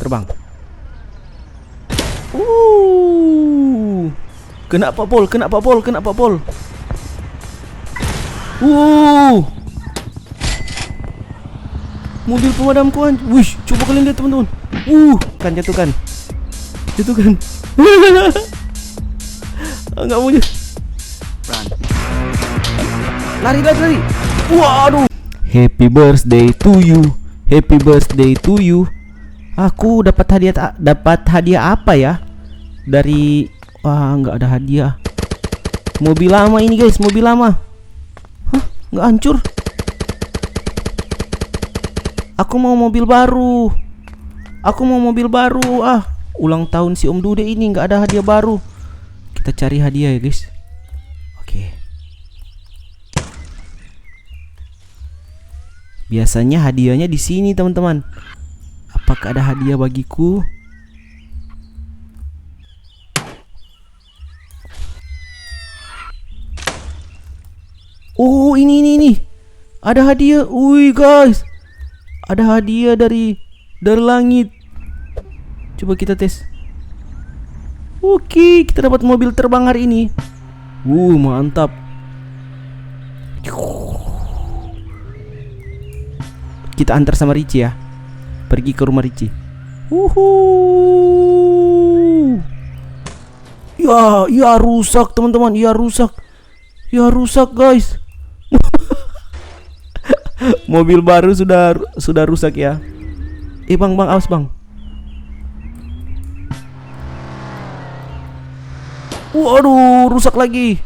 terbang. Kena Pak Pol, kena Pak Pol, kena Pak Pol. Mobil pemadam kawan. Wih, coba kalian lihat teman-teman. Kan jatuhkan. Jatuhkan. Enggak mau. Lari, lari, lari. Waduh. Happy birthday to you. Happy birthday to you. Aku dapat hadiah apa ya? Dari nggak ada hadiah. Mobil lama ini guys, mobil lama. Hah, nggak hancur. Aku mau mobil baru. Aku mau mobil baru. Ulang tahun si Om Dude ini nggak ada hadiah baru. Kita cari hadiah ya guys. Oke. Biasanya hadiahnya di sini teman-teman. Apakah ada hadiah bagiku? Oh, ini. Ada hadiah. Wih, guys. Ada hadiah dari langit. Coba kita tes. Oke, kita dapat mobil terbang hari ini. Mantap. Kita antar sama Ricci ya. Pergi ke rumah Ricci. Ya rusak teman-teman. Ya rusak guys. Mobil baru sudah rusak ya. Bang, awas bang. Waduh, rusak lagi.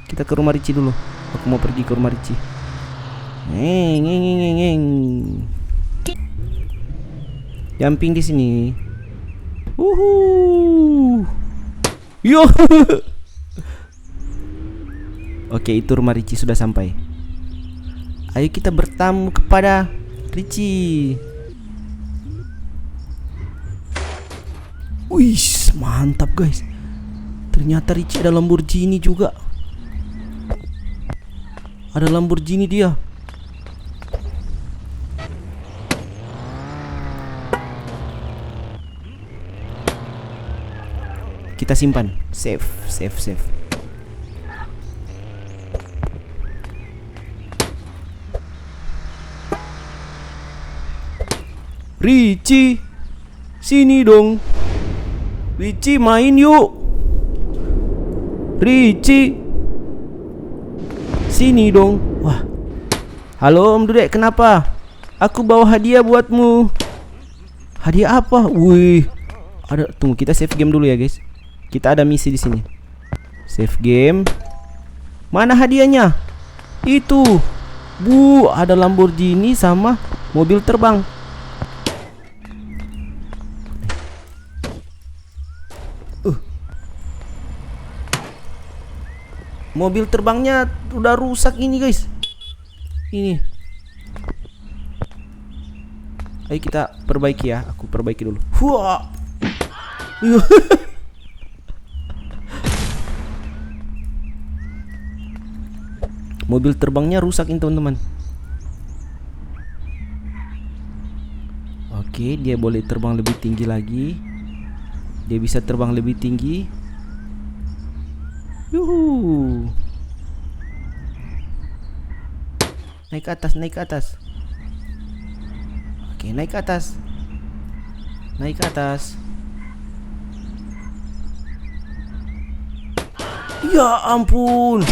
Kita ke rumah Ricci dulu. Aku mau pergi ke rumah Ricci. Jumping di sini. Yo. Oke, itu rumah Ricci sudah sampai. Ayo kita bertamu kepada Ricci. Wih, mantap guys. Ternyata Ricci ada Lamborghini juga. Ada Lamborghini dia. Kita simpan. Save. Ricci, sini dong. Ricci, main yuk. Ricci, sini dong. Wah. Halo Om Dude, kenapa? Aku bawa hadiah buatmu. Hadiah apa? Wih. Tunggu, kita save game dulu ya, guys. Kita ada misi di sini. Save game. Mana hadiahnya? Itu. Ada Lamborghini sama mobil terbang. Mobil terbangnya udah rusak ini guys. Ini. Ayo kita perbaiki ya. Aku perbaiki dulu. Mobil terbangnya rusak ini teman-teman. Oke, dia boleh terbang lebih tinggi lagi. Dia bisa terbang lebih tinggi. Naik ke atas. Oke, naik ke atas. Ya ampun.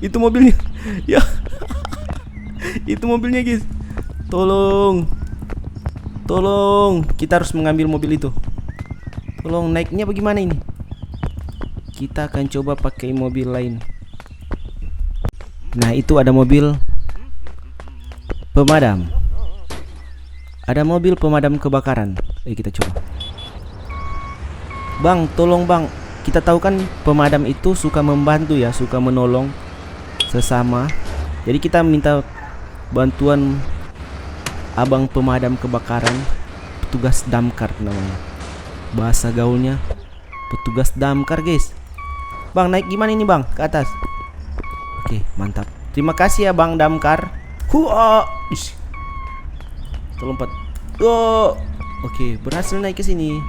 Itu mobilnya. Ya. Itu mobilnya guys. Tolong, kita harus mengambil mobil itu. Tolong, naiknya bagaimana ini? Kita akan coba pakai mobil lain. Nah, itu ada mobil pemadam. Ada mobil pemadam kebakaran. Ayo kita coba. Bang, tolong bang. Kita tahu kan pemadam itu suka membantu ya, suka menolong sesama. Jadi kita minta bantuan abang pemadam kebakaran, petugas damkar namanya. Bahasa gaulnya petugas damkar guys. Bang, naik gimana ini bang? Ke atas. Oke, mantap. Terima kasih ya bang damkar. Ish. Terlompat. Oh. Oke, berhasil naik ke sini.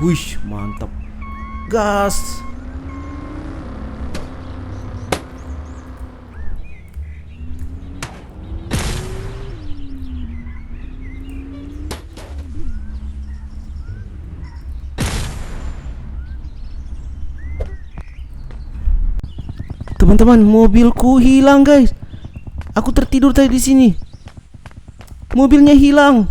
Wush, mantap. Gas. Teman-teman, mobilku hilang, guys. Aku tertidur tadi di sini. Mobilnya hilang.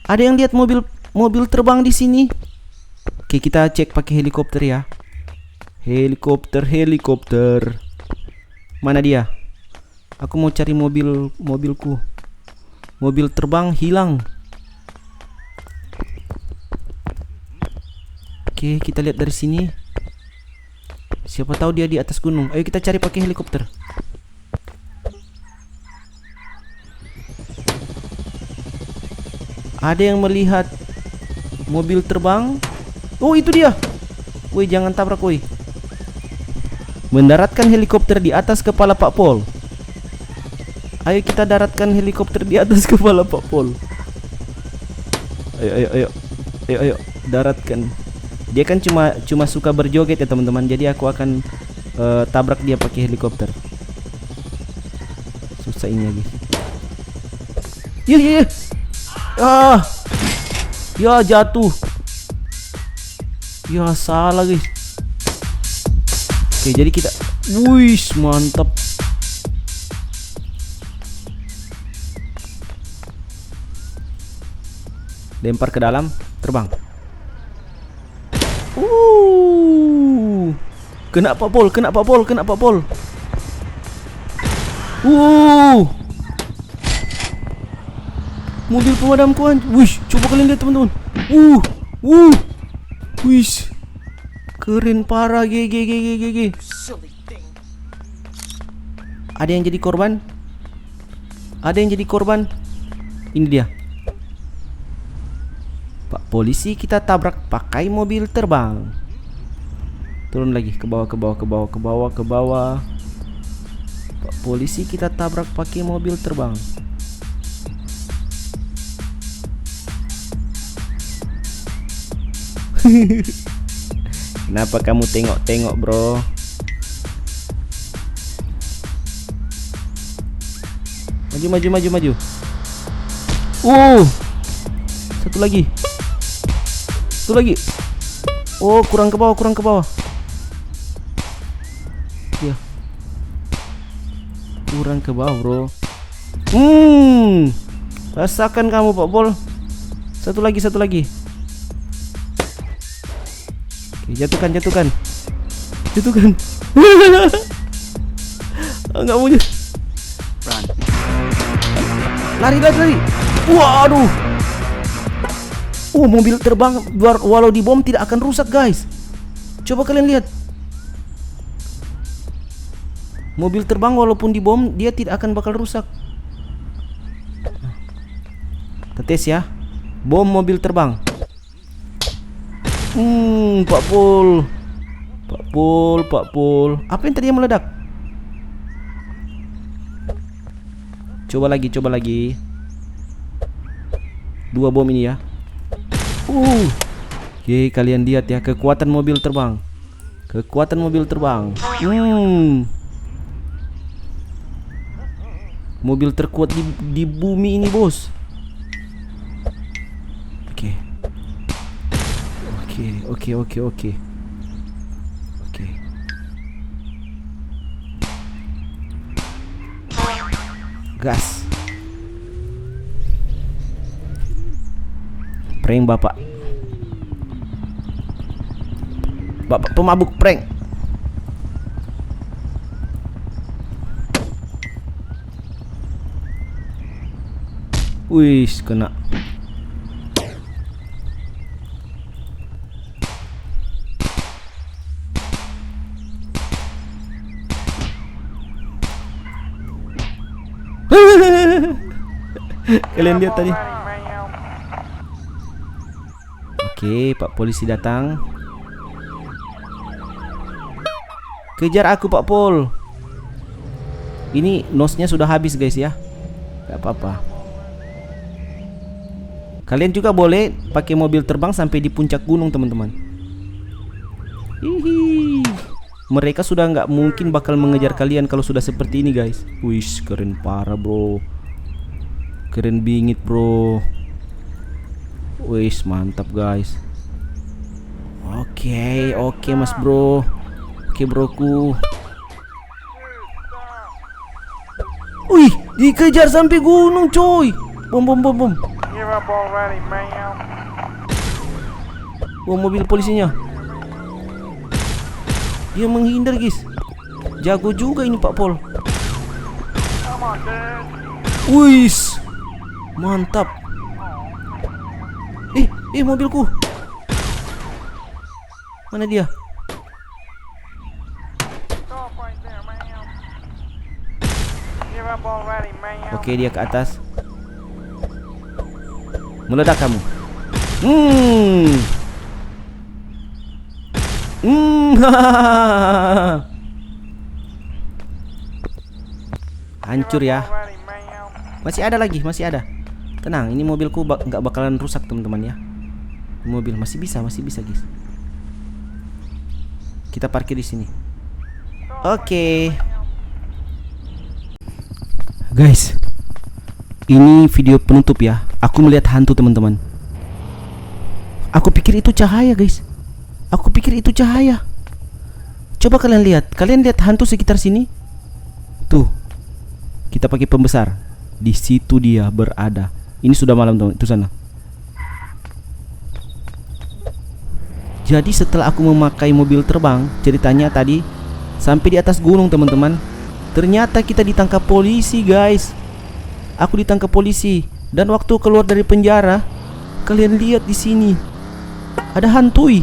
Ada yang lihat mobil terbang di sini? Oke, kita cek pakai helikopter ya. Helikopter. Mana dia? Aku mau cari mobilku. Mobil terbang hilang. Oke, kita lihat dari sini. Siapa tahu dia di atas gunung. Ayo kita cari pakai helikopter. Ada yang melihat mobil terbang? Oh, itu dia. Woi, jangan tabrak, woi. Mendaratkan helikopter di atas kepala Pak Pol. Ayo kita daratkan helikopter di atas kepala Pak Pol. Ayo, daratkan. Dia kan cuma suka berjoget ya teman-teman. Jadi aku akan tabrak dia pakai helikopter. Susah ini lagi. Ya. Ya jatuh. Ya salah guys. Oke, jadi kita. Wih, mantap. Lempar ke dalam, terbang. Kena Pak Pol. Mobil pemadam kuan. Wih, coba kalian lihat teman-teman. Wih. Keren parah, GG. Ada yang jadi korban? Ini dia. Pak polisi kita tabrak pakai mobil terbang. Turun lagi ke bawah. Pak polisi kita tabrak pakai mobil terbang. Kenapa kamu tengok-tengok, bro? Maju. Satu lagi. Oh, kurang ke bawah. Ya. Kurang ke bawah, bro. Rasakan kamu, Pak Pol. Satu lagi. Oke, jatuhkan. Enggak mau. Lari. Waduh. Mobil terbang walau dibom tidak akan rusak, guys. Coba kalian lihat. Mobil terbang walaupun dibom dia tidak akan bakal rusak. Kita tes ya. Bom mobil terbang. Pak Pol. Apa yang tadi meledak? Coba lagi. 2 bom ini ya. Oke, kalian lihat ya kekuatan mobil terbang. Mobil terkuat di bumi ini, bos. Oke. Gas. Prank bapak pemabuk prank. Wih, kena. Kalian lihat tadi. Oke, Pak polisi datang. Kejar aku, Pak Pol. Ini nosnya sudah habis guys ya. Gak apa-apa. Kalian juga boleh pakai mobil terbang sampai di puncak gunung teman-teman. Hihi. Mereka sudah nggak mungkin bakal mengejar kalian kalau sudah seperti ini guys. Wih, keren parah bro. Keren bingit bro. Wih, mantap guys. Oke mas bro. Oke broku. Wih, dikejar sampai gunung coy. Bom. Wah, mobil polisinya. Dia menghindar guys. Jago juga ini Pak Pol. Wih, mantap. Mobilku. Mana dia? Oke, dia ke atas. Meledak kamu. Hancur ya. Masih ada lagi, masih ada. Tenang, ini mobilku nggak bakalan rusak teman-teman ya. Mobil masih bisa guys. Kita parkir di sini. Oke. Guys, ini video penutup ya. Aku melihat hantu teman-teman. Aku pikir itu cahaya guys. Coba kalian lihat hantu sekitar sini. Tuh, kita pakai pembesar. Di situ dia berada. Ini sudah malam teman, itu sana. Jadi setelah aku memakai mobil terbang, ceritanya tadi sampai di atas gunung teman-teman, ternyata kita ditangkap polisi guys. Aku ditangkap polisi dan waktu keluar dari penjara, kalian lihat di sini ada hantui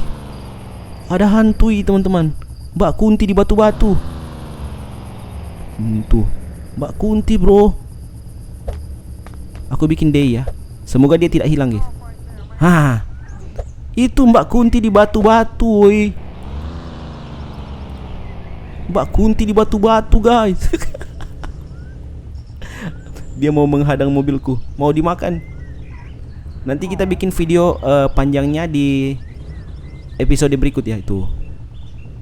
teman-teman. Mbak Kunti di batu-batu. Tuh, Mbak Kunti bro. Aku bikin day ya. Semoga dia tidak hilang guys. Itu Mbak Kunti di batu-batu, woi. Mbak Kunti di batu-batu, guys. Dia mau menghadang mobilku, mau dimakan. Nanti kita bikin video panjangnya di episode berikut ya itu.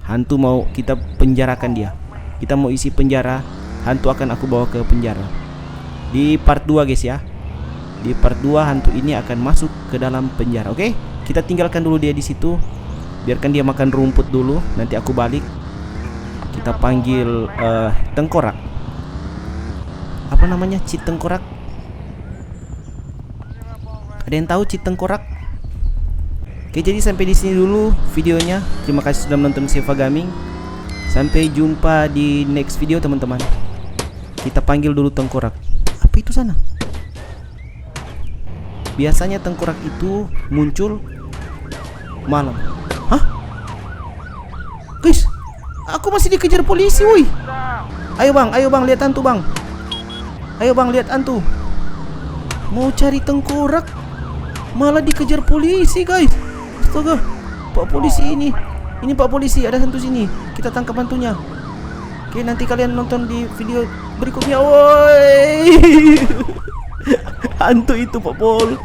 Hantu mau kita penjarakan dia. Kita mau isi penjara, hantu akan aku bawa ke penjara. Di part 2 guys ya. Di part 2 hantu ini akan masuk ke dalam penjara, oke? Kita tinggalkan dulu dia di situ. Biarkan dia makan rumput dulu. Nanti aku balik. Kita panggil tengkorak. Apa namanya? Cit tengkorak. Ada yang tahu cit tengkorak? Oke, jadi sampai di sini dulu videonya. Terima kasih sudah menonton Seva Gaming. Sampai jumpa di next video teman-teman. Kita panggil dulu tengkorak. Apa itu sana? Biasanya tengkorak itu muncul malam. Hah? Guys, aku masih dikejar polisi, woi. Ayo bang, lihat hantu bang. Ayo bang, lihat hantu. Mau cari tengkorak, malah dikejar polisi, guys. Astaga, Pak polisi ini Pak polisi, ada hantu sini. Kita tangkap hantunya. Oke, nanti kalian nonton di video berikutnya, woi. Hantu itu Pak Pol.